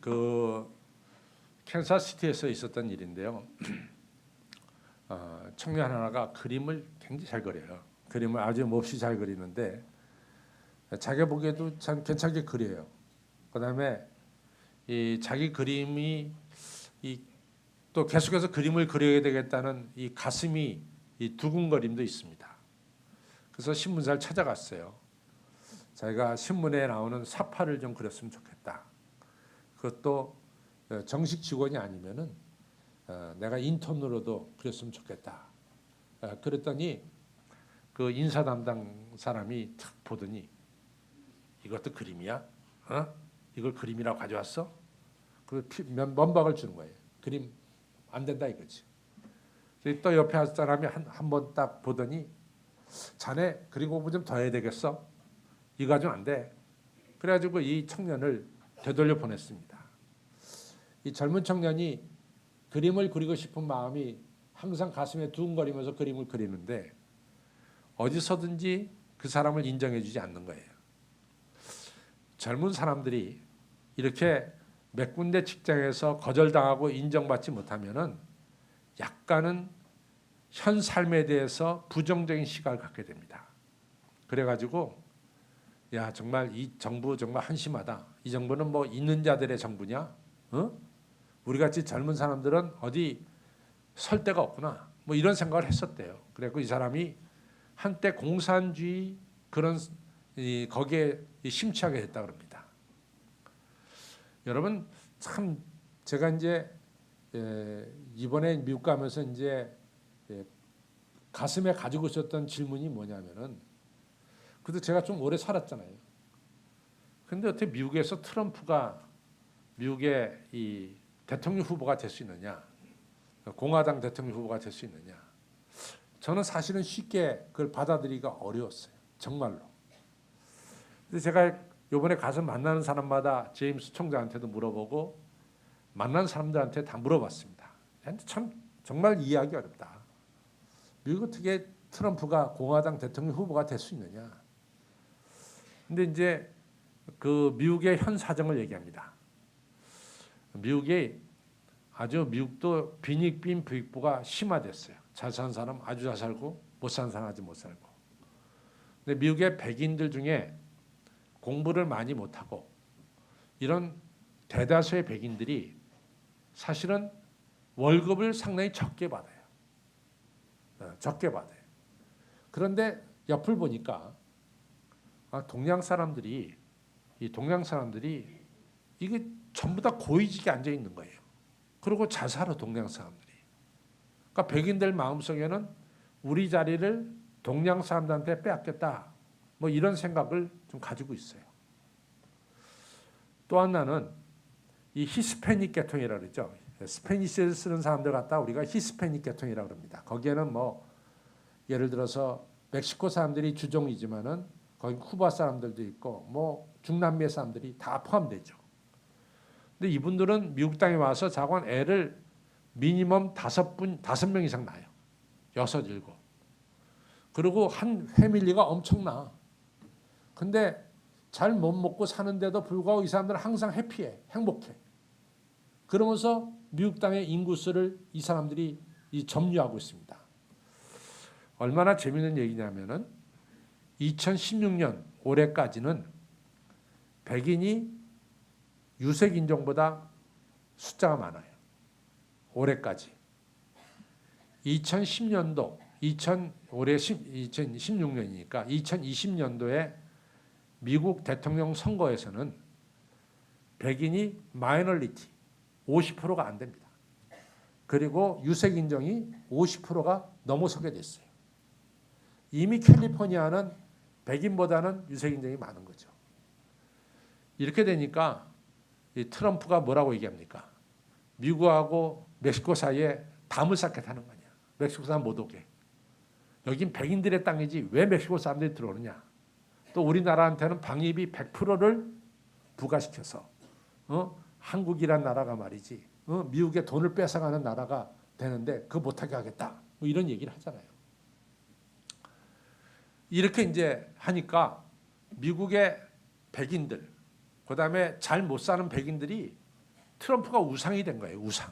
그 캔사스시티에서 있었던 일인데요. 청년 하나가 그림을 굉장히 잘 그려요. 그림을 아주 몹시 잘 그리는데 자기 보기에도 참 괜찮게 그려요. 그다음에 이 자기 그림이 또 계속해서 그림을 그려야 되겠다는 이 가슴이 이 두근거림도 있습니다. 그래서 신문사를 찾아갔어요. 자기가 신문에 나오는 사파를 좀 그렸으면 좋겠다. 그것도 정식 직원이 아니면은 내가 인턴으로도 그렸으면 좋겠다. 그랬더니 그 인사 담당 사람이 탁 보더니 이것도 그림이야? 이걸 그림이라고 가져왔어? 그 면박을 주는 거예요. 그림 안 된다 이거지. 또 옆에 한 사람이 한 번 딱 보더니 자네 그림 공부 좀 더 해야 되겠어? 이거 가지고는 안 돼. 그래가지고 이 청년을 되돌려 보냈습니다. 이 젊은 청년이 그림을 그리고 싶은 마음이 항상 가슴에 두근거리면서 그림을 그리는데 어디서든지 그 사람을 인정해주지 않는 거예요. 젊은 사람들이 이렇게 몇 군데 직장에서 거절당하고 인정받지 못하면은 약간은 현 삶에 대해서 부정적인 시각을 갖게 됩니다. 그래가지고 야 정말 이 정부 정말 한심하다. 이 정부는 뭐 있는 자들의 정부냐? 우리 같이 젊은 사람들은 어디 설 데가 없구나. 뭐 이런 생각을 했었대요. 그래서 이 사람이 한때 공산주의 그런 거기에 심취하게 됐다 그럽니다. 여러분 참 제가 이제 이번에 미국 가면서 이제 가슴에 가지고 있었던 질문이 뭐냐면은 그래도 제가 좀 오래 살았잖아요. 근데 어떻게 미국에서 트럼프가 미국의 이 대통령 후보가 될 수 있느냐? 공화당 대통령 후보가 될 수 있느냐? 저는 사실은 쉽게 그걸 받아들이기가 어려웠어요. 정말로. 근데 제가 이번에 가서 만나는 사람마다 제임스 총장한테도 물어보고 만난 사람들한테 다 물어봤습니다. 참 정말 이해하기 어렵다. 미국 어떻게 트럼프가 공화당 대통령 후보가 될 수 있느냐? 근데 이제 그 미국의 현 사정을 얘기합니다. 미국도 빈익빈 부익부가 심화됐어요. 잘 사는 사람 아주 잘 살고 못 사는 사람 아주 못 살고. 근데 미국의 백인들 중에 공부를 많이 못하고 이런 대다수의 백인들이 사실은 월급을 상당히 적게 받아요. 적게 받아요. 그런데 옆을 보니까 동양 사람들이 이게 전부 다 고위직에 앉아 있는 거예요. 그리고 잘 살아 동양 사람들이. 그러니까 백인들 마음속에는 우리 자리를 동양 사람들한테 빼앗겠다. 뭐 이런 생각을 좀 가지고 있어요. 또 하나는 이 히스패닉 계통이라고 그러죠. 스페니시를 쓰는 사람들 갖다 우리가 히스패닉 계통이라고 합니다. 거기에는 뭐 예를 들어서 멕시코 사람들이 주종이지만은 거기 쿠바 사람들도 있고 뭐 중남미 사람들이 다 포함되죠. 근데 이분들은 미국 땅에 와서 자관 애를 미니멈 5명 이상 낳아요. 6, 7. 그리고 한 패밀리가 엄청나. 근데 잘 못 먹고 사는데도 불구하고 이 사람들은 항상 해피해. 행복해. 그러면서 미국 땅의 인구수를 이 사람들이 점유하고 있습니다. 얼마나 재미있는 얘기냐면은 2016년 올해까지는 백인이 유색 인종보다 숫자가 많아요. 올해까지. 2010년도 올해 2016년이니까 2020년도에 미국 대통령 선거에서는 백인이 마이너리티 50%가 안 됩니다. 그리고 유색 인종이 50%가 넘어서게 됐어요. 이미 캘리포니아는 백인보다는 유색 인종이 많은 거죠. 이렇게 되니까 이 트럼프가 뭐라고 얘기합니까? 미국하고 멕시코 사이에 담을 쌓겠다는 거냐. 멕시코 사람 못 오게. 여긴 백인들의 땅이지 왜 멕시코 사람들이 들어오느냐. 또 우리나라한테는 방위비 100%를 부과시켜서 한국이란 나라가 말이지 미국의 돈을 뺏어가는 나라가 되는데 그거 못하게 하겠다. 뭐 이런 얘기를 하잖아요. 이렇게 이제 하니까 미국의 백인들, 그다음에 잘 못 사는 백인들이 트럼프가 우상이 된 거예요. 우상.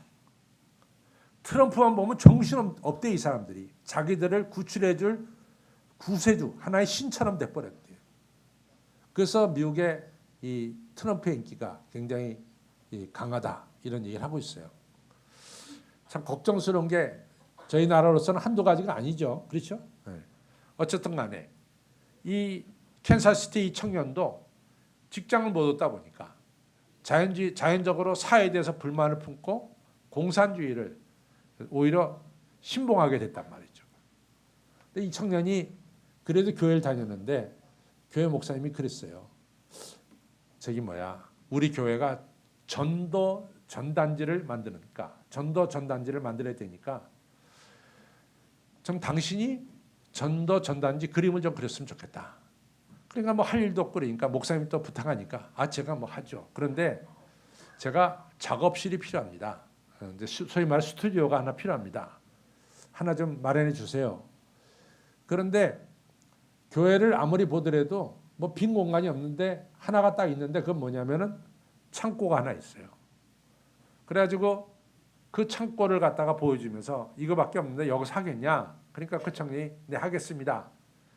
트럼프만 보면 정신없대 이 사람들이. 자기들을 구출해줄 구세주, 하나의 신처럼 돼버렸대요. 그래서 미국의 이 트럼프의 인기가 굉장히 강하다 이런 얘기를 하고 있어요. 참 걱정스러운 게 저희 나라로서는 한두 가지가 아니죠. 그렇죠? 네. 어쨌든 간에 이 캔사스시티 청년도 직장을 못 얻다 보니까 자연적으로 사회에 대해서 불만을 품고 공산주의를 오히려 신봉하게 됐단 말이죠. 근데 이 청년이 그래도 교회를 다녔는데 교회 목사님이 그랬어요. 우리 교회가 전단지를 만들어야 되니까 좀 당신이 전단지 그림을 좀 그렸으면 좋겠다. 그러니까 뭐 할 일도 없고 그러니까 목사님 또 부탁하니까 제가 뭐 하죠. 그런데 제가 작업실이 필요합니다. 소위 말해 스튜디오가 하나 필요합니다. 하나 좀 마련해 주세요. 그런데 교회를 아무리 보더라도 뭐 빈 공간이 없는데 하나가 딱 있는데 그건 뭐냐면은 창고가 하나 있어요. 그래가지고 그 창고를 갖다가 보여주면서 이거밖에 없는데 여기서 하겠냐? 그러니까 그 청년이 네 하겠습니다.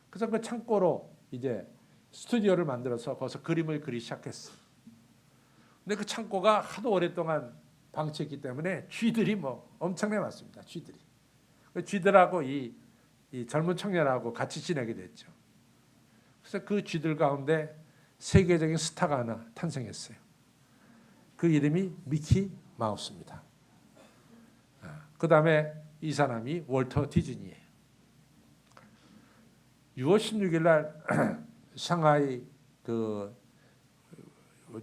그래서 그 창고로 이제 스튜디오를 만들어서 거기서 그림을 그리기 시작했어. 근데 그 창고가 하도 오랫동안 방치했기 때문에 쥐들이 뭐 엄청나게 많습니다. 쥐들하고 이 젊은 청년하고 같이 지내게 됐죠. 그래서 그 쥐들 가운데 세계적인 스타가 하나 탄생했어요. 그 이름이 미키 마우스입니다. 그 다음에 이 사람이 월터 디즈니예요. 6월 16일 날 상하이 그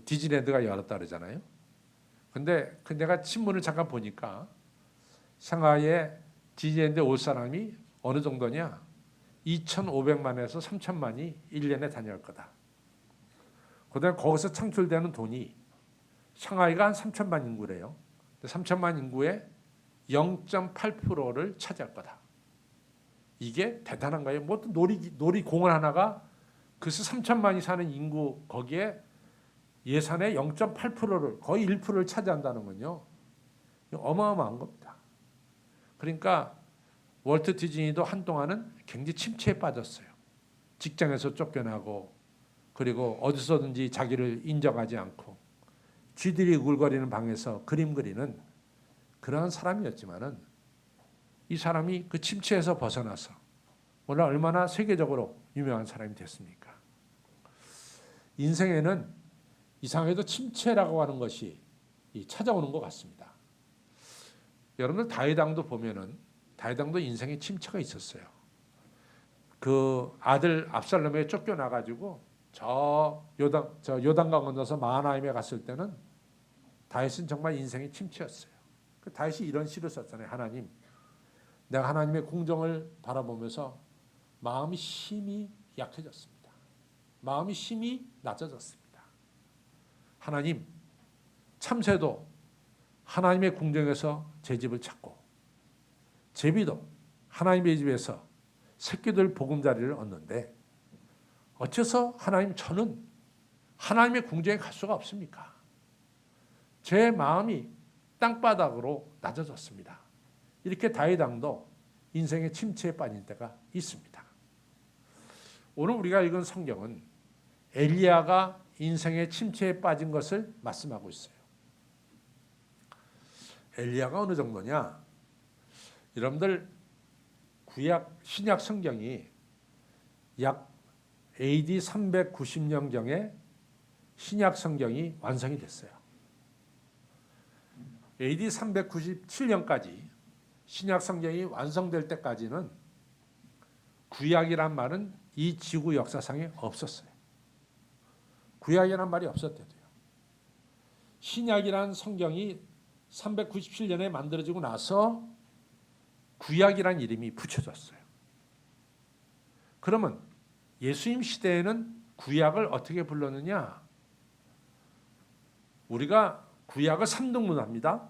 디즈니랜드가 열었다 그러잖아요. 근데 내가 신문을 잠깐 보니까 상하이에 디즈니랜드 올 사람이 어느 정도냐? 2,500만에서 3,000만이 1년에 다녀올 거다. 그다음에 거기서 창출되는 돈이 상하이가 한 3,000만 인구래요. 3,000만 인구의 0.8%를 차지할 거다. 이게 대단한 거예요. 뭐 놀이공원 하나가 그래서 3,000만이 사는 인구 거기에 예산의 0.8%를 거의 1%를 차지한다는 건요. 어마어마한 겁니다. 그러니까 월트 디즈니도 한동안은 굉장히 침체에 빠졌어요. 직장에서 쫓겨나고 그리고 어디서든지 자기를 인정하지 않고 쥐들이 우글거리는 방에서 그림 그리는 그러한 사람이었지만은 이 사람이 그 침체에서 벗어나서 오늘 얼마나 세계적으로 유명한 사람이 됐습니까? 인생에는 이상하게도 침체라고 하는 것이 찾아오는 것 같습니다. 여러분들 다윗왕도 보면은 다윗왕도 인생에 침체가 있었어요. 그 아들 압살롬에 쫓겨나 가지고 저 요단강 건너서 마하나임에 갔을 때는 다윗은 정말 인생의 침체였어요. 그 다윗이 이런 시를 썼잖아요. 하나님, 내가 하나님의 공정을 바라보면서 마음이 심히 약해졌습니다. 마음이 심히 낮아졌습니다. 하나님, 참새도 하나님의 궁정에서 제 집을 찾고 제비도 하나님의 집에서 새끼들 보금자리를 얻는데 어째서 하나님 저는 하나님의 궁정에 갈 수가 없습니까? 제 마음이 땅바닥으로 낮아졌습니다. 이렇게 다윗 왕도 인생의 침체에 빠진 때가 있습니다. 오늘 우리가 읽은 성경은 엘리야가 인생의 침체에 빠진 것을 말씀하고 있어요. 엘리야가 어느 정도냐? 여러분들 신약 성경이 약 AD 390년경에 신약 성경이 완성이 됐어요. AD 397년까지 신약 성경이 완성될 때까지는 구약이란 말은 이 지구 역사상에 없었어요. 구약이란 말이 없었대요. 신약이란 성경이 397년에 만들어지고 나서 구약이란 이름이 붙여졌어요. 그러면 예수님 시대에는 구약을 어떻게 불렀느냐? 우리가 구약을 3등분 합니다.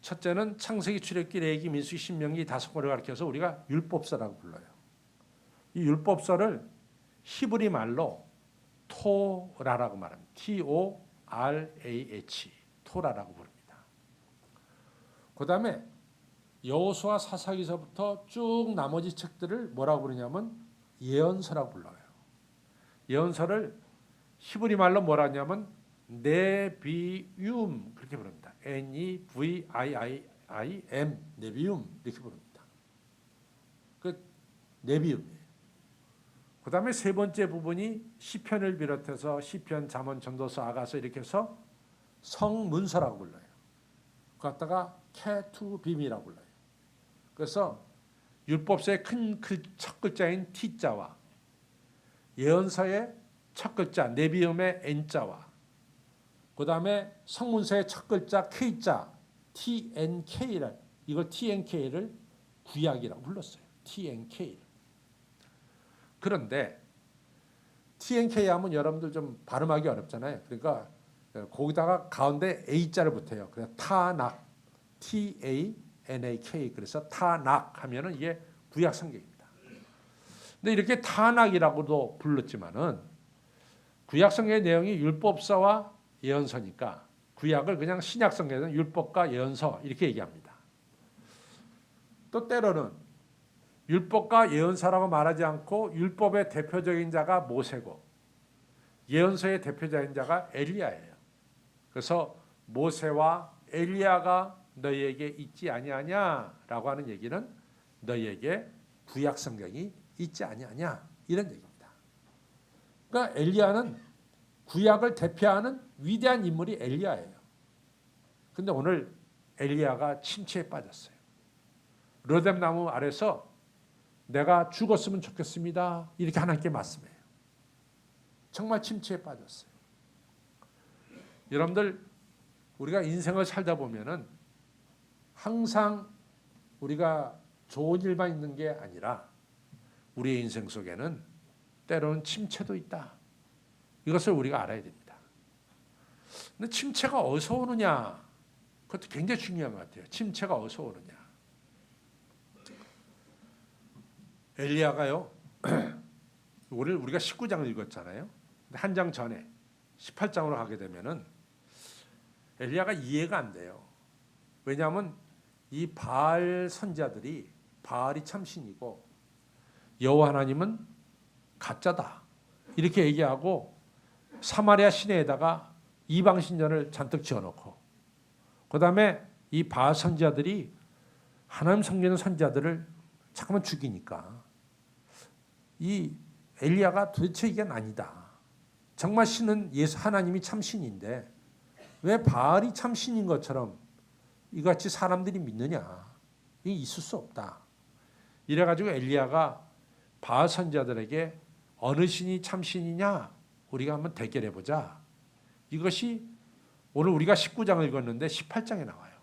첫째는 창세기, 출애굽기, 레위기, 민수기, 신명기 5권을 가리켜서 우리가 율법서라고 불러요. 이 율법서를 히브리 말로 토라라고 말합니다. TORAH, 토라라고 부릅니다. 그다음에 여호수아 사사기서부터 쭉 나머지 책들을 뭐라고 부르냐면 예언서라고 불러요. 예언서를 히브리 말로 뭐라 하냐면 네비움 그렇게 부릅니다. Neviim 네비움 이렇게 부릅니다. 그 네비움이에요. 그다음에 세 번째 부분이 시편을 비롯해서 시편, 잠언, 전도서, 아가서 이렇게 해서 성문서라고 불러요. 그 갖다가 케투빔이라고 불러요. 그래서 율법서의 큰 첫 글자인 T자와 예언서의 첫 글자 네비움의 N자와 그 다음에 성문서의 첫 글자 K자 TNK를 이걸 TNK를 구약이라고 불렀어요. TNK를. 그런데 TNK 하면 여러분들 좀 발음하기 어렵잖아요. 그러니까 거기다가 가운데 A자를 붙여요. 그래서 타낙 TANAK 그래서 타낙 하면은 이게 구약 성경입니다. 근데 이렇게 타낙이라고도 불렀지만은 구약 성경의 내용이 율법서와 예언서니까 구약을 그냥 신약 성경에서는 율법과 예언서 이렇게 얘기합니다. 또 때로는 율법과 예언서라고 말하지 않고 율법의 대표적인 자가 모세고 예언서의 대표적인 자가 엘리야예요. 그래서 모세와 엘리야가 너희에게 있지 아니하냐라고 하는 얘기는 너희에게 구약 성경이 있지 아니하냐 이런 얘기입니다. 그러니까 엘리야는 구약을 대표하는 위대한 인물이 엘리야예요. 근데 오늘 엘리야가 침체에 빠졌어요. 로뎀나무 아래서 내가 죽었으면 좋겠습니다. 이렇게 하나님께 말씀해요. 정말 침체에 빠졌어요. 여러분들 우리가 인생을 살다 보면은 항상 우리가 좋은 일만 있는 게 아니라 우리의 인생 속에는 때로는 침체도 있다. 이것을 우리가 알아야 됩니다. 근데 침체가 어디서 오느냐? 그것도 굉장히 중요한 것 같아요. 침체가 어디서 오느냐? 엘리야가요. 오늘 우리가 19장을 읽었잖아요. 한 장 전에 18장으로 가게 되면은 엘리야가 이해가 안 돼요. 왜냐하면 이 바알 선자들이 바알이 참신이고 여호와 하나님은 가짜다. 이렇게 얘기하고 사마리아 시내에다가 이방 신전을 잔뜩 지어놓고 그다음에 이 바알 선자들이 하나님 섬기는 선자들을 잠깐만 죽이니까 이 엘리야가 도대체 이게 아니다. 정말 신은 예수 하나님이 참신인데 왜 바알이 참신인 것처럼 이같이 사람들이 믿느냐? 이게 있을 수 없다. 이래가지고 엘리야가 바알 선자들에게 어느 신이 참신이냐? 우리가 한번 대결해보자. 이것이 오늘 우리가 19장을 읽었는데 18장에 나와요.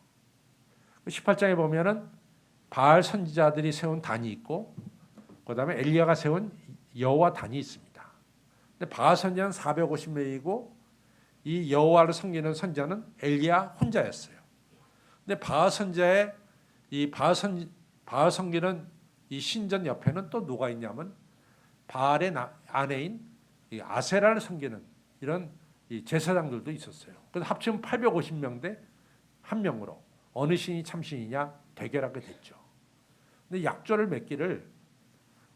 18장에 보면은 바알 선지자들이 세운 단이 있고 그 다음에 엘리야가 세운 여호와 단이 있습니다. 근데 바알 선지자는 450명이고 이 여호와를 섬기는 선지자는 엘리야 혼자였어요. 근데 바알 선지자의 이 바알 섬기는 이 신전 옆에는 또 누가 있냐면 바알의 아내인 이 아세라를 섬기는 이런 이 제사장들도 있었어요. 그래서 합치면 850명 대 한 명으로 어느 신이 참신이냐 대결하게 됐죠. 근데 약조를 맺기를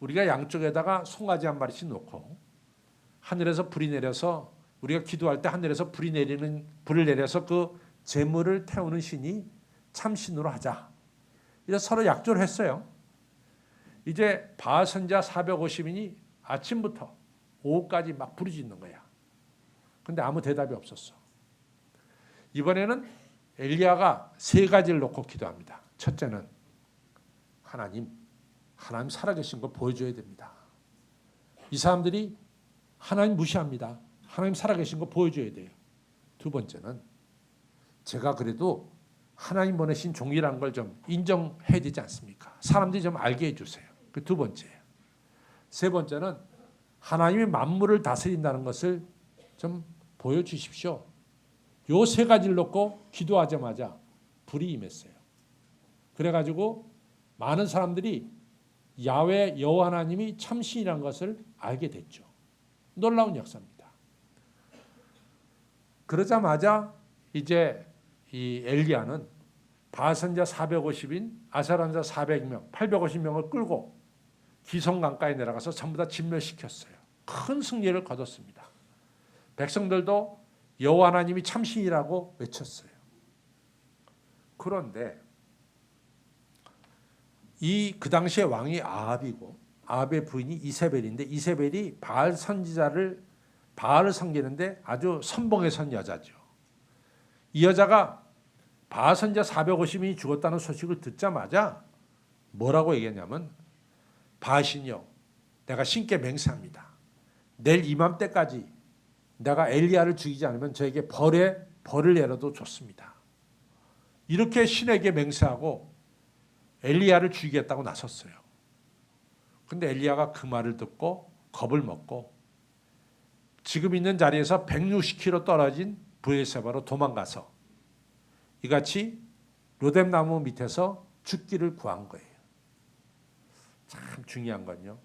우리가 양쪽에다가 송아지 한 마리씩 놓고 하늘에서 불이 내려서 우리가 기도할 때 하늘에서 불을 내려서 그 재물을 태우는 신이 참신으로 하자. 이래서 서로 약조를 했어요. 이제 바알 선지자 450인이 아침부터 오후까지 막 부르짖는 거야. 근데 아무 대답이 없었어. 이번에는 엘리야가 세 가지를 놓고 기도합니다. 첫째는 하나님 살아계신 걸 보여줘야 됩니다. 이 사람들이 하나님 무시합니다. 하나님 살아계신 거 보여줘야 돼요. 두 번째는 제가 그래도 하나님 보내신 종이라는 걸 좀 인정해야 되지 않습니까? 사람들이 좀 알게 해주세요. 그 두 번째예요. 세 번째는 하나님이 만물을 다스린다는 것을 좀 보여주십시오. 요 세 가지를 놓고 기도하자마자 불이 임했어요. 그래가지고 많은 사람들이 야훼 여호와 하나님이 참신이라는 것을 알게 됐죠. 놀라운 역사입니다. 그러자마자 이제 이 엘리야는 바알 선지자 450인, 아세라 선지자 400명, 850명을 끌고 기손 강가에 내려가서 전부 다 진멸시켰어요. 큰 승리를 거뒀습니다. 백성들도 여호와 하나님이 참신이라고 외쳤어요. 그런데 그 당시에 왕이 아합이고 아합의 부인이 이세벨인데, 이세벨이 바알 선지자를 바알을 섬기는데 아주 선봉에 선 여자죠. 이 여자가 바알 선지자 450인이 죽었다는 소식을 듣자마자 뭐라고 얘기했냐면, 바알신이여, 내가 신께 맹세합니다. 내일 이맘때까지 내가 엘리야를 죽이지 않으면 저에게 벌을 내려도 좋습니다. 이렇게 신에게 맹세하고 엘리야를 죽이겠다고 나섰어요. 근데 엘리야가 그 말을 듣고 겁을 먹고 지금 있는 자리에서 160km 떨어진 브에르세바로 도망가서 이같이 로뎀나무 밑에서 죽기를 구한 거예요. 참 중요한 건요,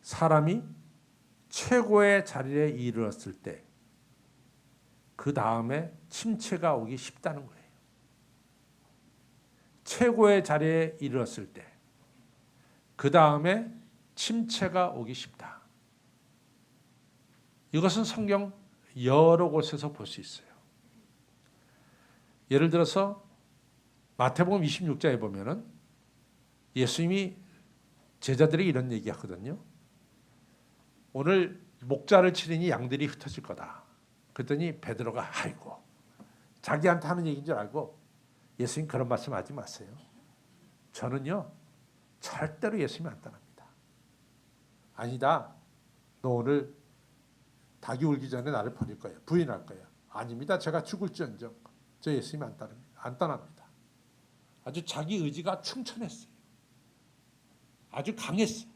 사람이 최고의 자리에 이르렀을 때 그 다음에 침체가 오기 쉽다는 거예요. 최고의 자리에 이르렀을 때 그 다음에 침체가 오기 쉽다. 이것은 성경 여러 곳에서 볼 수 있어요. 예를 들어서 마태복음 26장에 보면은 예수님이 제자들에게 이런 얘기하거든요. 오늘 목자를 치르니 양들이 흩어질 거다. 그랬더니 베드로가 아이고, 자기한테 하는 얘기인 줄 알고, 예수님 그런 말씀하지 마세요. 저는요 절대로 예수님 안 떠납니다. 아니다, 너 오늘 닭이 울기 전에 나를 버릴 거야, 부인할 거야. 아닙니다, 제가 죽을지언정 저 예수님 안 떠납니다. 아주 자기 의지가 충천했어요. 아주 강했어요.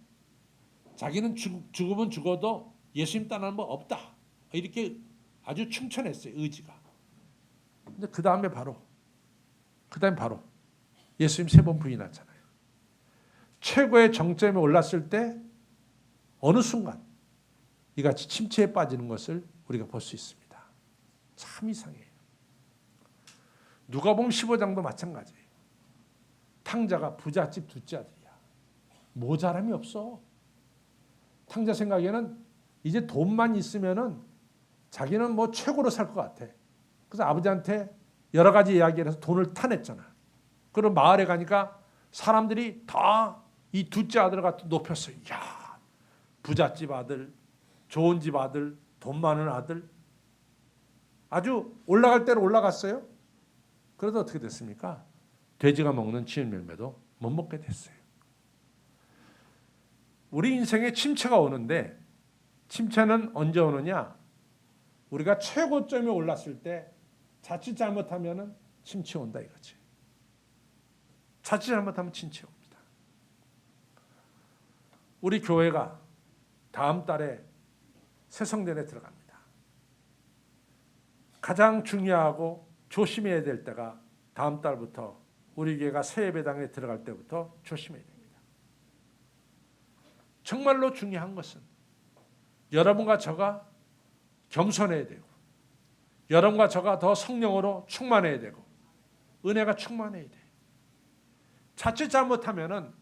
자기는 죽으면 죽어도 예수님 떠나는 법 없다, 이렇게 아주 충천했어요, 의지가. 근데 그 다음에 바로 예수님 3번 부인하잖아요. 최고의 정점에 올랐을 때 어느 순간 이같이 침체에 빠지는 것을 우리가 볼 수 있습니다. 참 이상해요. 누가복음 15장도 마찬가지예요. 탕자가 부잣집 둘째 아들이야. 모자람이 없어. 탕자 생각에는 이제 돈만 있으면은 자기는 뭐 최고로 살 것 같아. 그래서 아버지한테 여러 가지 이야기를 해서 돈을 타냈잖아. 그리고 마을에 가니까 사람들이 다 이 둘째 아들을 갖다 높였어요. 야, 부잣집 아들, 좋은 집 아들, 돈 많은 아들. 아주 올라갈 대로 올라갔어요. 그래도 어떻게 됐습니까? 돼지가 먹는 지은 열매도 못 먹게 됐어요. 우리 인생에 침체가 오는데, 침체는 언제 오느냐? 우리가 최고점에 올랐을 때 자칫 잘못하면 침체 온다 이거지. 자칫 잘못하면 침체 옵니다. 우리 교회가 다음 달에 새성전에 들어갑니다. 가장 중요하고 조심해야 될 때가 다음 달부터 우리 교회가 새 예배당에 들어갈 때부터 조심해야 됩니다. 정말로 중요한 것은 여러분과 저가 겸손해야 되고, 여러분과 저가 더 성령으로 충만해야 되고, 은혜가 충만해야 돼. 자칫 잘못하면은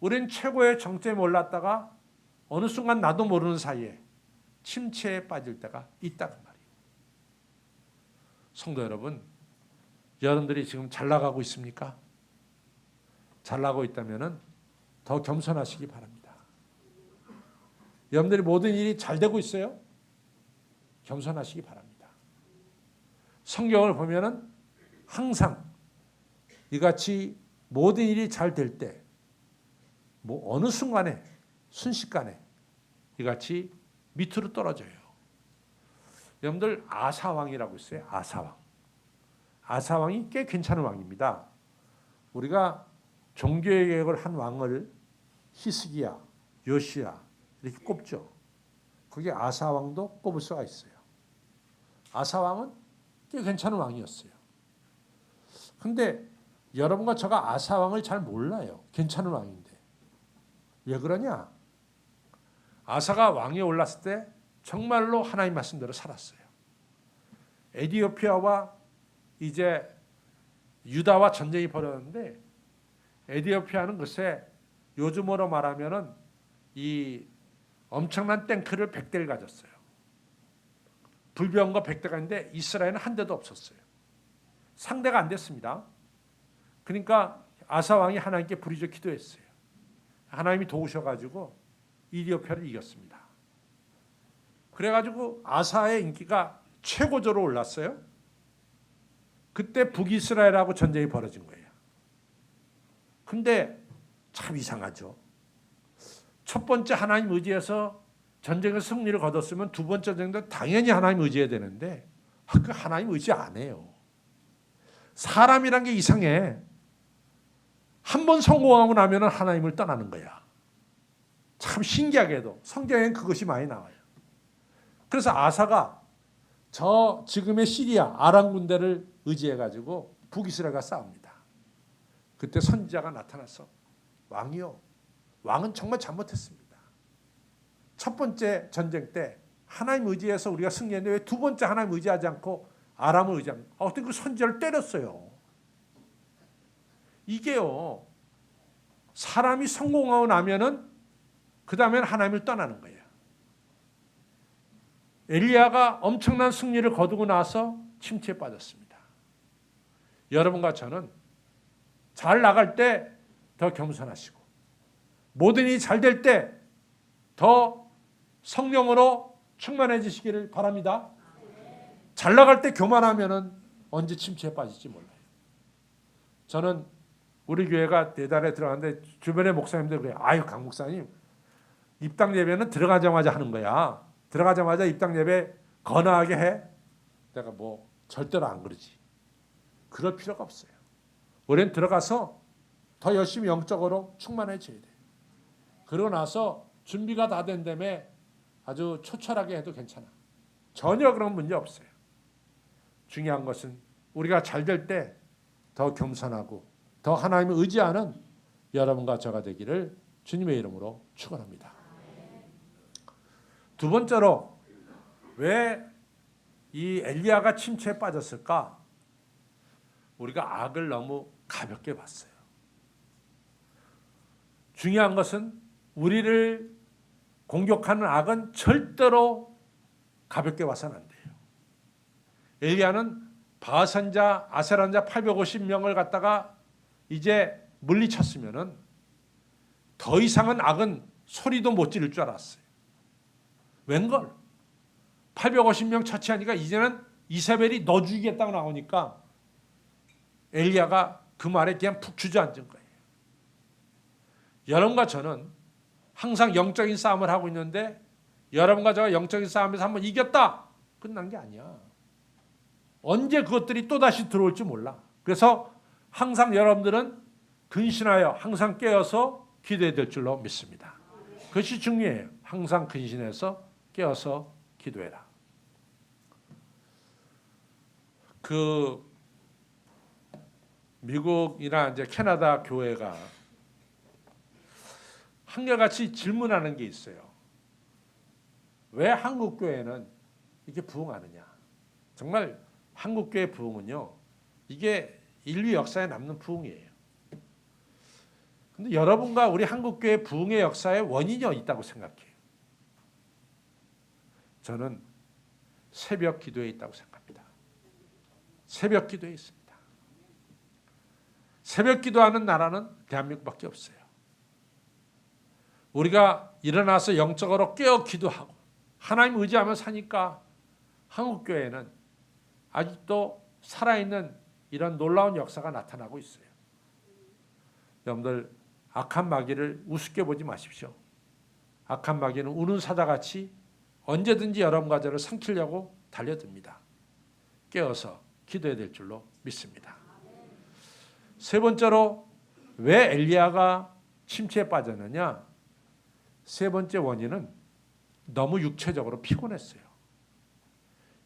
우리는 최고의 정점에 올랐다가 어느 순간 나도 모르는 사이에 침체에 빠질 때가 있다는 말이에요. 성도 여러분, 여러분들이 지금 잘 나가고 있습니까? 잘 나가고 있다면은 더 겸손하시기 바랍니다. 여러분들이 모든 일이 잘 되고 있어요? 겸손하시기 바랍니다. 성경을 보면은 항상 이같이 모든 일이 잘 될 때, 뭐 어느 순간에 순식간에 이같이 밑으로 떨어져요. 여러분들 아사왕이라고 있어요. 아사왕. 아사왕이 꽤 괜찮은 왕입니다. 우리가 종교의 개혁을 한 왕을 히스기야, 요시야 이렇게 꼽죠. 거기에 아사왕도 꼽을 수가 있어요. 아사왕은 꽤 괜찮은 왕이었어요. 그런데 여러분과 저가 아사왕을 잘 몰라요. 괜찮은 왕인데. 왜 그러냐? 아사가 왕에 올랐을 때 정말로 하나님 말씀대로 살았어요. 에티오피아와 이제 유다와 전쟁이 벌어졌는데 에티오피아는 글쎄 요즘으로 말하면은 이 엄청난 탱크를 100대를 가졌어요. 불병거 100대가 있는데 이스라엘은 한 대도 없었어요. 상대가 안 됐습니다. 그러니까 아사 왕이 하나님께 부르짖어 기도했어요. 하나님이 도우셔가지고 이디오피아를 이겼습니다. 그래가지고 아사의 인기가 최고조로 올랐어요. 그때 북이스라엘하고 전쟁이 벌어진 거예요. 근데 참 이상하죠. 첫 번째 하나님 의지해서 전쟁의 승리를 거뒀으면 두 번째 전쟁도 당연히 하나님 의지해야 되는데 그 하나님 의지 안 해요. 사람이란 게 이상해. 한 번 성공하고 나면 하나님을 떠나는 거야. 참 신기하게도 성경에는 그것이 많이 나와요. 그래서 아사가 저 지금의 시리아 아람 군대를 의지해가지고 북이스라엘과 싸웁니다. 그때 선지자가 나타나서 왕이요, 왕은 정말 잘못했습니다. 첫 번째 전쟁 때 하나님 의지해서 우리가 승리했는데 왜 두 번째 하나님 의지하지 않고 아람을 의지합니까? 어떻게 그 선지자를 때렸어요. 이게요, 사람이 성공하고 나면은 그 다음에는 하나님을 떠나는 거예요. 엘리야가 엄청난 승리를 거두고 나서 침체에 빠졌습니다. 여러분과 저는 잘 나갈 때 더 겸손하시고 모든 일이 잘 될 때 더 성령으로 충만해지시기를 바랍니다. 잘 나갈 때 교만하면은 언제 침체에 빠질지 몰라요. 저는 우리 교회가 대단에 들어갔는데 주변의 목사님들 그래요. 아유, 강 목사님 입당 예배는 들어가자마자 하는 거야. 들어가자마자 입당 예배 거나하게 해. 내가 뭐 절대로 안 그러지. 그럴 필요가 없어요. 우리는 들어가서 더 열심히 영적으로 충만해져야 돼요. 그러고 나서 준비가 다 된 다음에 아주 초철하게 해도 괜찮아. 전혀 그런 문제 없어요. 중요한 것은 우리가 잘 될 때 더 겸손하고 더 하나님을 의지하는 여러분과 저가 되기를 주님의 이름으로 축원합니다. 두 번째로 왜 이 엘리야가 침체에 빠졌을까? 우리가 악을 너무 가볍게 봤어요. 중요한 것은 우리를 공격하는 악은 절대로 가볍게 봐서는 안 돼요. 엘리야는 바알산자, 아세란자 850명을 갖다가 이제 물리쳤으면은 더 이상은 악은 소리도 못 지를 줄 알았어요. 웬걸? 850명 처치하니까 이제는 이세벨이 너 죽이겠다고 나오니까 엘리야가 그 말에 그냥 푹 주저앉은 거예요. 여러분과 저는 항상 영적인 싸움을 하고 있는데 여러분과 제가 영적인 싸움에서 한번 이겼다. 끝난 게 아니야. 언제 그것들이 또다시 들어올지 몰라. 그래서 항상 여러분들은 근신하여 항상 깨어서 기도해야 될 줄로 믿습니다. 그것이 중요해요. 항상 근신해서 깨어서 기도해라. 그 미국이나 이제 캐나다 교회가 한결같이 질문하는 게 있어요. 왜 한국 교회는 이렇게 부흥하느냐? 정말 한국 교회 부흥은요, 이게 인류 역사에 남는 부흥이에요. 근데 여러분과 우리 한국 교회 부흥의 역사에 원인이 있다고 생각해요. 저는 새벽 기도에 있다고 생각합니다. 새벽 기도에 있습니다. 새벽 기도하는 나라는 대한민국밖에 없어요. 우리가 일어나서 영적으로 깨어 기도하고 하나님 의지하며 사니까 한국 교회는 아직도 살아있는 이런 놀라운 역사가 나타나고 있어요. 여러분들 악한 마귀를 우습게 보지 마십시오. 악한 마귀는 우는 사자같이 언제든지 여러분과 저를 삼키려고 달려듭니다. 깨어서 기도해야 될 줄로 믿습니다. 세 번째로 왜 엘리야가 침체에 빠졌느냐? 세 번째 원인은 너무 육체적으로 피곤했어요.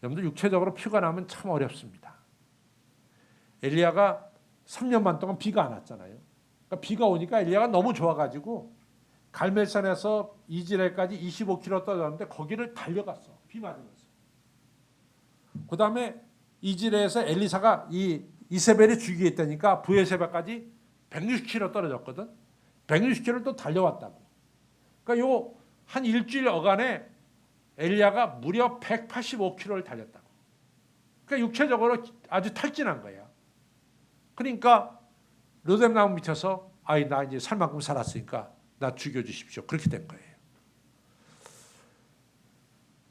여러분들 육체적으로 피곤하면 참 어렵습니다. 엘리야가 3년 반 동안 비가 안 왔잖아요. 그러니까 비가 오니까 엘리야가 너무 좋아가지고 갈멜산에서 이즈라엘까지 25km 떨어졌는데 거기를 달려갔어. 비 맞으면서. 그 다음에 이즈라엘에서 엘리사가 이 이세벨이 죽이겠다니까 브에세바까지 160km 떨어졌거든. 160km를 또 달려왔다고. 그러니까 요 한 일주일 어간에 엘리야가 무려 185km를 달렸다고. 그러니까 육체적으로 아주 탈진한 거야. 그러니까 로뎀나무 밑에서 아이 나 이제 살 만큼 살았으니까 나 죽여주십시오. 그렇게 된 거예요.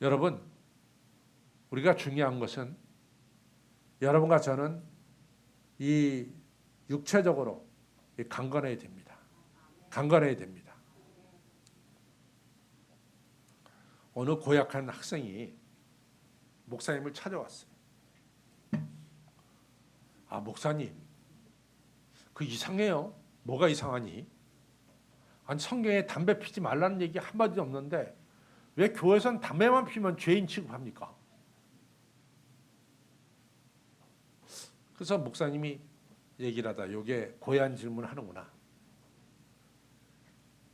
여러분, 우리가 중요한 것은 여러분과 저는 이 육체적으로 강건해야 됩니다. 강건해야 됩니다. 어느 고약한 학생이 목사님을 찾아왔어요. 아, 목사님, 그 이상해요. 뭐가 이상하니? 아니, 성경에 담배 피지 말라는 얘기 한마디도 없는데 왜 교회에서는 담배만 피면 죄인 취급합니까? 그래서 목사님이 얘기를 하다 이게 고야한 질문을 하는구나.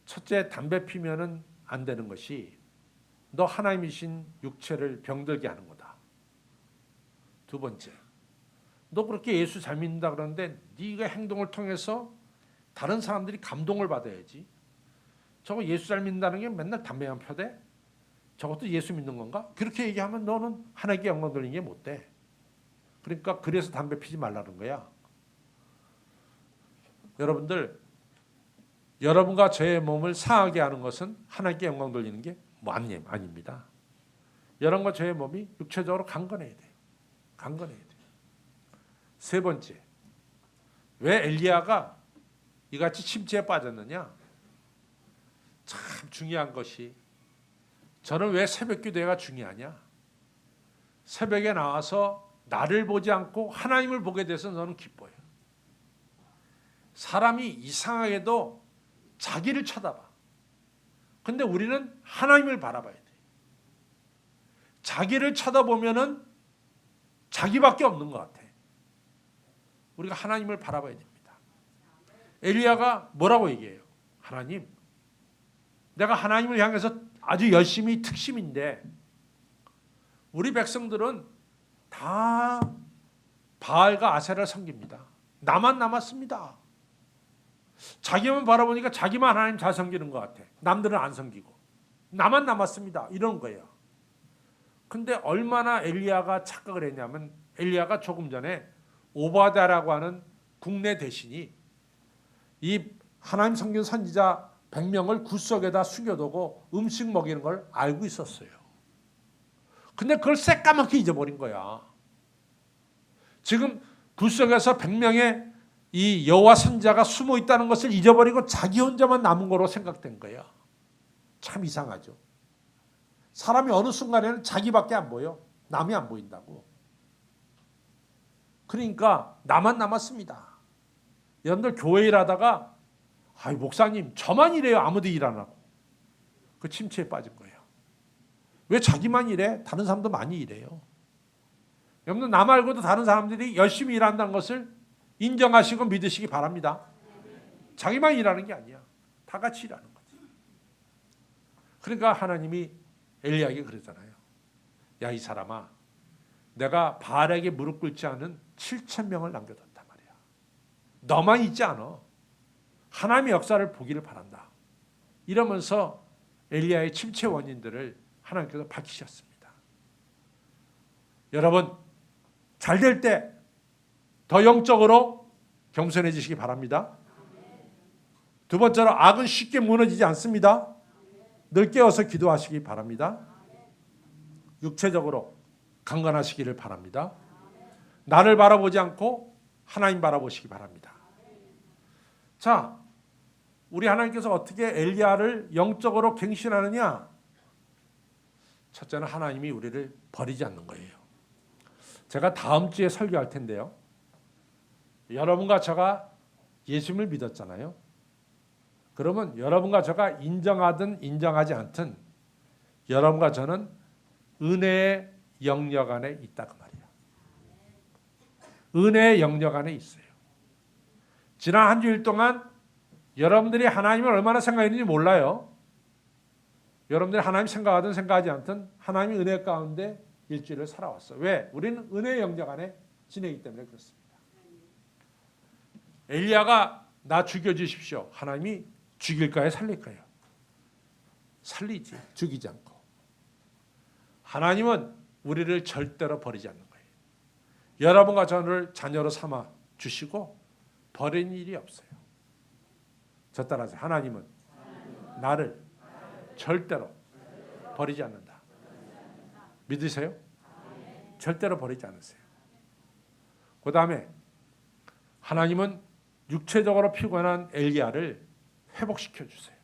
첫째, 담배 피면은 안 되는 것이 너 하나님이신 육체를 병들게 하는 거다. 두 번째, 너 그렇게 예수 잘 믿는다 그러는데 네가 행동을 통해서 다른 사람들이 감동을 받아야지. 저거 예수 잘 믿는다는 게 맨날 담배만 펴대? 저것도 예수 믿는 건가? 그렇게 얘기하면 너는 하나님께 영광 돌리는 게 못 돼. 그러니까 그래서 담배 피지 말라는 거야. 여러분들, 여러분과 저의 몸을 상하게 하는 것은 하나님께 영광 돌리는 게 아닙니다. 여러분과 저의 몸이 육체적으로 강건해야 돼요. 강건해야 돼요. 세 번째, 왜 엘리야가 이같이 침체에 빠졌느냐? 참 중요한 것이, 저는 왜 새벽 기도회가 중요하냐? 새벽에 나와서 나를 보지 않고 하나님을 보게 돼서 저는 기뻐요. 사람이 이상하게도 자기를 쳐다봐. 근데 우리는 하나님을 바라봐야 돼. 자기를 쳐다보면은 자기밖에 없는 것 같아. 우리가 하나님을 바라봐야 됩니다. 엘리야가 뭐라고 얘기해요? 하나님, 내가 하나님을 향해서 아주 열심히 특심인데 우리 백성들은 다 바알과 아세라를 섬깁니다. 나만 남았습니다. 자기만 바라보니까 자기만 하나님 잘 섬기는 것 같아. 남들은 안 섬기고. 나만 남았습니다. 이런 거예요. 근데 얼마나 엘리야가 착각을 했냐면, 엘리야가 조금 전에 오바댜라고 하는 국내 대신이 이 하나님 섬기는 선지자 100명을 굴속에다 숨겨두고 음식 먹이는 걸 알고 있었어요. 근데 그걸 새까맣게 잊어버린 거야. 지금 굴속에서 100명의 이 여호와 선지자가 숨어 있다는 것을 잊어버리고 자기 혼자만 남은 거로 생각된 거야. 참 이상하죠. 사람이 어느 순간에는 자기밖에 안 보여. 남이 안 보인다고. 그러니까 나만 남았습니다. 여러분들 교회 일하다가 아이 목사님 저만 일해요. 아무도 일 안 하고. 그 침체에 빠진 거예요. 왜 자기만 일해? 다른 사람도 많이 일해요. 여러분들 나 말고도 다른 사람들이 열심히 일한다는 것을 인정하시고 믿으시기 바랍니다. 자기만 일하는 게 아니야. 다 같이 일하는 거지. 그러니까 하나님이 엘리야에게 그러잖아요. 야, 이 사람아, 내가 바알에게 무릎 꿇지 않은 7,000명을 남겨뒀단 말이야. 너만 있지 않아. 하나님의 역사를 보기를 바란다. 이러면서 엘리야의 침체 원인들을 하나님께서 밝히셨습니다. 여러분, 잘 될 때 더 영적으로 겸손해지시기 바랍니다. 두 번째로, 악은 쉽게 무너지지 않습니다. 늘 깨어서 기도하시기 바랍니다. 육체적으로 강건하시기를 바랍니다. 나를 바라보지 않고 하나님 바라보시기 바랍니다. 자, 우리 하나님께서 어떻게 엘리야를 영적으로 갱신하느냐? 첫째는 하나님이 우리를 버리지 않는 거예요. 제가 다음 주에 설교할 텐데요. 여러분과 저가 예수님을 믿었잖아요. 그러면 여러분과 저가 인정하든 인정하지 않든 여러분과 저는 은혜의 영역 안에 있다 그 말이야. 은혜의 영역 안에 있어요. 지난 한 주일 동안 여러분들이 하나님을 얼마나 생각했는지 몰라요. 여러분들이 하나님 생각하든 생각하지 않든 하나님의 은혜 가운데 일주일을 살아왔어. 왜? 우리는 은혜의 영역 안에 지내기 때문에 그렇습니다. 엘리야가 나 죽여주십시오. 하나님이 죽일까요? 살릴까요? 살리지. 죽이지 않고. 하나님은 우리를 절대로 버리지 않는 거예요. 여러분과 저를 자녀로 삼아 주시고 버린 일이 없어요. 저 따라서 하나님은 나를 절대로 버리지 않는다. 믿으세요? 절대로 버리지 않으세요. 그 다음에 하나님은 육체적으로 피곤한 엘리야를 회복시켜 주세요.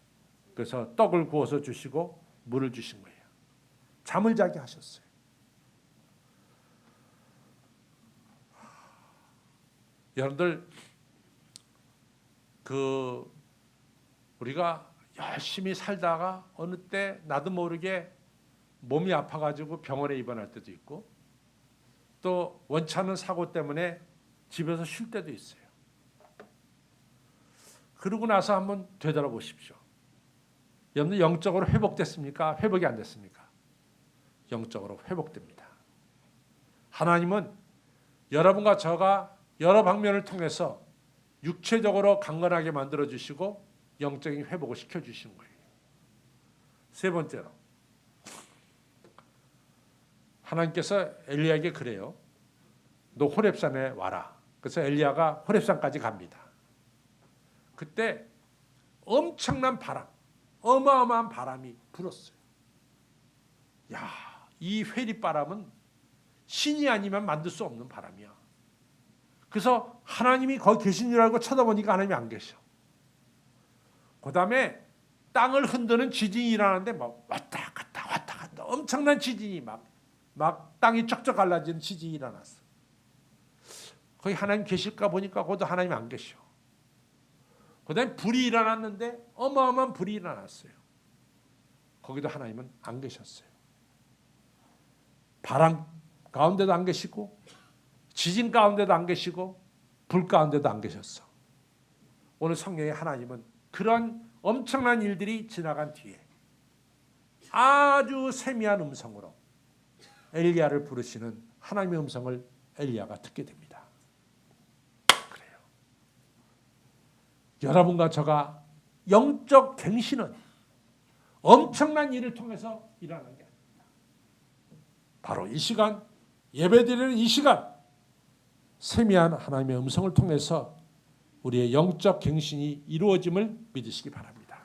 그래서 떡을 구워서 주시고 물을 주신 거예요. 잠을 자게 하셨어요. 여러분들 우리가 열심히 살다가 어느 때 나도 모르게 몸이 아파가지고 병원에 입원할 때도 있고 또 원치 않은 사고 때문에 집에서 쉴 때도 있어요. 그러고 나서 한번 되돌아보십시오. 여러분들 영적으로 회복됐습니까? 회복이 안 됐습니까? 영적으로 회복됩니다. 하나님은 여러분과 저가 여러 방면을 통해서 육체적으로 강건하게 만들어주시고 영적인 회복을 시켜주신 거예요. 세 번째로 하나님께서 엘리야에게 그래요. 너 호렙산에 와라. 그래서 엘리야가 호렙산까지 갑니다. 그때 엄청난 바람, 어마어마한 바람이 불었어요. 야, 이 회리바람은 신이 아니면 만들 수 없는 바람이야. 그래서 하나님이 거기 계신 줄 알고 쳐다보니까 하나님이 안 계셔. 그 다음에 땅을 흔드는 지진이 일어나는데 막 왔다 갔다 엄청난 지진이 막 땅이 쩍쩍 갈라지는 지진이 일어났어. 거기 하나님 계실까 보니까 거기도 하나님 안 계셔. 그 다음에 불이 일어났는데 어마어마한 불이 일어났어요. 거기도 하나님은 안 계셨어요. 바람 가운데도 안 계시고 지진 가운데도 안 계시고 불 가운데도 안 계셨어. 오늘 성경에 하나님은 그런 엄청난 일들이 지나간 뒤에 아주 세미한 음성으로 엘리야를 부르시는 하나님의 음성을 엘리야가 듣게 됩니다. 그래요. 여러분과 저가 영적 갱신은 엄청난 일을 통해서 일어나는 게 아닙니다. 바로 이 시간, 예배드리는 이 시간, 세미한 하나님의 음성을 통해서 우리의 영적 갱신이 이루어짐을 믿으시기 바랍니다.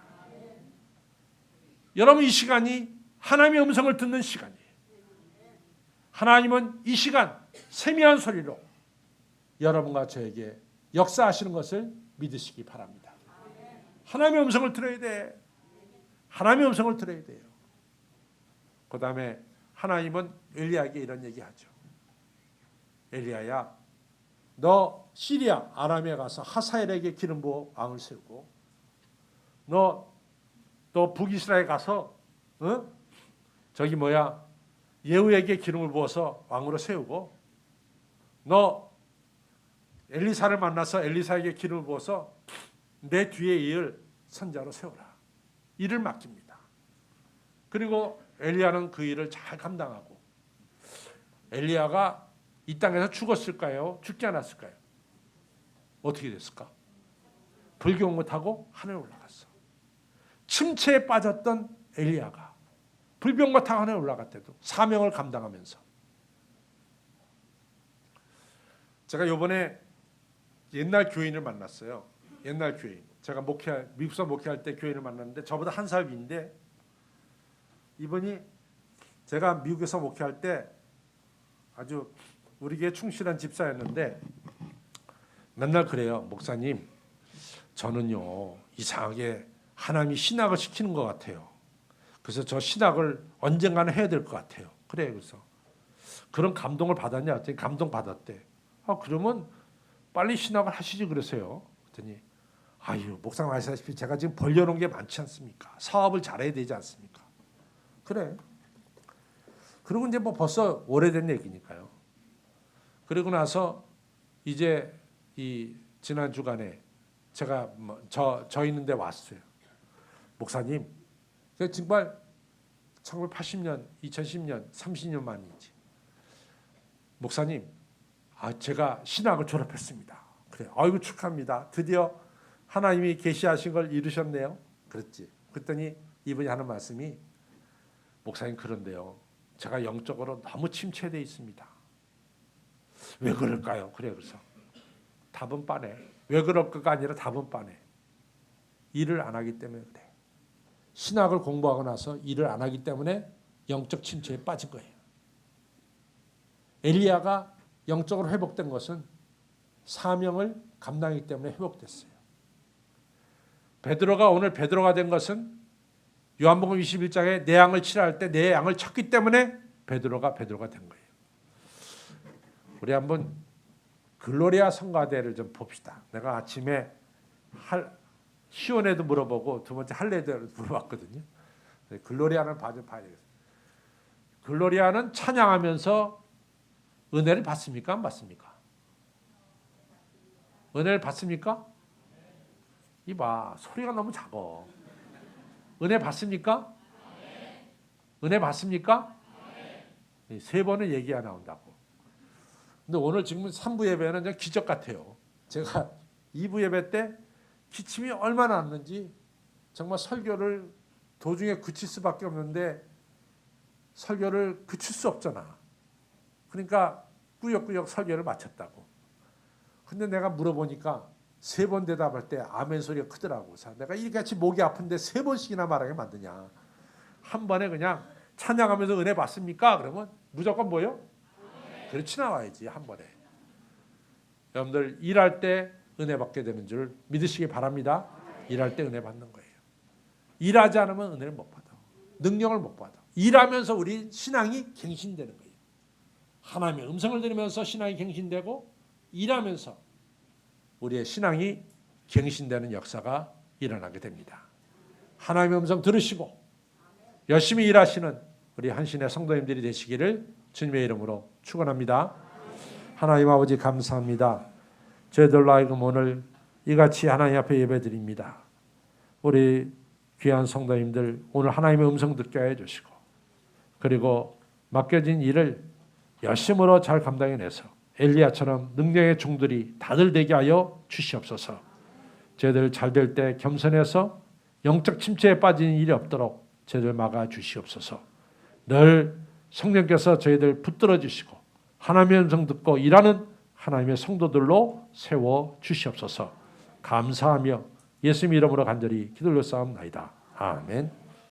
여러분, 이 시간이 하나님의 음성을 듣는 시간이에요. 하나님은 이 시간 세미한 소리로 여러분과 저에게 역사하시는 것을 믿으시기 바랍니다. 하나님의 음성을 들어야 돼. 하나님의 음성을 들어야 돼요. 그 다음에 하나님은 엘리야에게 이런 얘기하죠. 엘리야야, 너 시리아 아람에 가서 하사엘에게 기름 부어 왕을 세우고, 너 북이스라엘 가서 예후에게 기름을 부어서 왕으로 세우고, 너 엘리사를 만나서 엘리사에게 기름을 부어서 내 뒤에 이을 선자로 세워라. 일을 맡깁니다. 그리고 엘리야는 그 일을 잘 감당하고, 엘리야가 이 땅에서 죽었을까요? 죽지 않았을까요? 어떻게 됐을까? 불경 못하고 하늘에 올라갔어. 침체에 빠졌던 엘리야가 불병거 타고 하늘에 올라갈 때도 사명을 감당하면서. 제가 이번에 옛날 교인을 만났어요. 옛날 교인. 제가 미국서 목회할 때 교인을 만났는데 저보다 한 살 위인데, 이분이 제가 미국에서 목회할 때 아주 우리에게 충실한 집사였는데 맨날 그래요. 목사님, 저는요 이상하게 하나님이 신학을 시키는 것 같아요. 그래서 저 신학을 언젠가는 해야 될 것 같아요. 그래, 그래서 그런 감동을 받았냐? 그랬더니 감동 받았대. 그러면 빨리 신학을 하시지 그러세요. 그랬더니 목사님 아시다시피 제가 지금 벌려놓은 게 많지 않습니까? 사업을 잘해야 되지 않습니까? 그래. 그리고 이제 벌써 오래된 얘기니까요. 그리고 나서 이제 이 지난 주간에 제가 저 있는데 왔어요. 목사님, 정말 1980년, 2010년, 30년 만이지. 목사님, 제가 신학을 졸업했습니다. 그래. 아이고 축하합니다. 드디어 하나님이 계시하신 걸 이루셨네요. 그랬지. 그랬더니 이분이 하는 말씀이 목사님 그런데요. 제가 영적으로 너무 침체되어 있습니다. 왜 그럴까요? 그래 그래서 답은 빠네. 왜 그럴까가 아니라 답은 빠네. 일을 안 하기 때문에 그래. 신학을 공부하고 나서 일을 안 하기 때문에 영적 침체에 빠진 거예요. 엘리야가 영적으로 회복된 것은 사명을 감당하기 때문에 회복됐어요. 베드로가 오늘 베드로가 된 것은 요한복음 21장에 내 양을 치라 할 때 내 양을 쳤기 때문에 베드로가 된 거예요. 우리 한번 글로리아 성가대를 좀 봅시다. 내가 아침에 시온에도 물어보고 두 번째 할례도 물어봤거든요. 글로리아는 봐야 되겠어요. 글로리아는 찬양하면서 은혜를 받습니까? 안 받습니까? 은혜를 받습니까? 이봐 소리가 너무 작어. 은혜 받습니까? 은혜 받습니까? 세 번은 얘기가 나온다고. 근데 오늘 지금 3부 예배는 그냥 기적 같아요. 제가 2부 예배 때 기침이 얼마나 났는지 정말 설교를 도중에 그칠 수밖에 없는데 설교를 그칠 수 없잖아. 그러니까 꾸역꾸역 설교를 마쳤다고. 근데 내가 물어보니까 3번 대답할 때 아멘 소리가 크더라고. 내가 이같이 목이 아픈데 3번씩이나 말하게 만드냐. 한 번에 그냥 찬양하면서 은혜 받습니까? 그러면 무조건 뭐요? 그렇지 나와야지 한 번에. 여러분들 일할 때 은혜 받게 되는 줄 믿으시기 바랍니다. 일할 때 은혜 받는 거예요. 일하지 않으면 은혜를 못 받아. 능력을 못 받아. 일하면서 우리 신앙이 갱신되는 거예요. 하나님의 음성을 들으면서 신앙이 갱신되고 일하면서 우리의 신앙이 갱신되는 역사가 일어나게 됩니다. 하나님의 음성 들으시고 열심히 일하시는 우리 한신의 성도님들이 되시기를 주님의 이름으로 축원합니다. 하나님 아버지 감사합니다. 저희들로 하여금 오늘 이같이 하나님 앞에 예배드립니다. 우리 귀한 성도님들 오늘 하나님의 음성 듣게 해주시고 그리고 맡겨진 일을 열심으로 잘 감당해내서 엘리야처럼 능력의 종들이 다들 되게 하여 주시옵소서. 저희들 잘 될 때 겸손해서 영적 침체에 빠지는 일이 없도록 저희들 막아 주시옵소서. 늘 성령께서 저희들 붙들어 주시고 하나님의 음성 듣고 일하는 하나님의 성도들로 세워 주시옵소서. 감사하며 예수님 이름으로 간절히 기도를 쌓옵나이다. 아멘.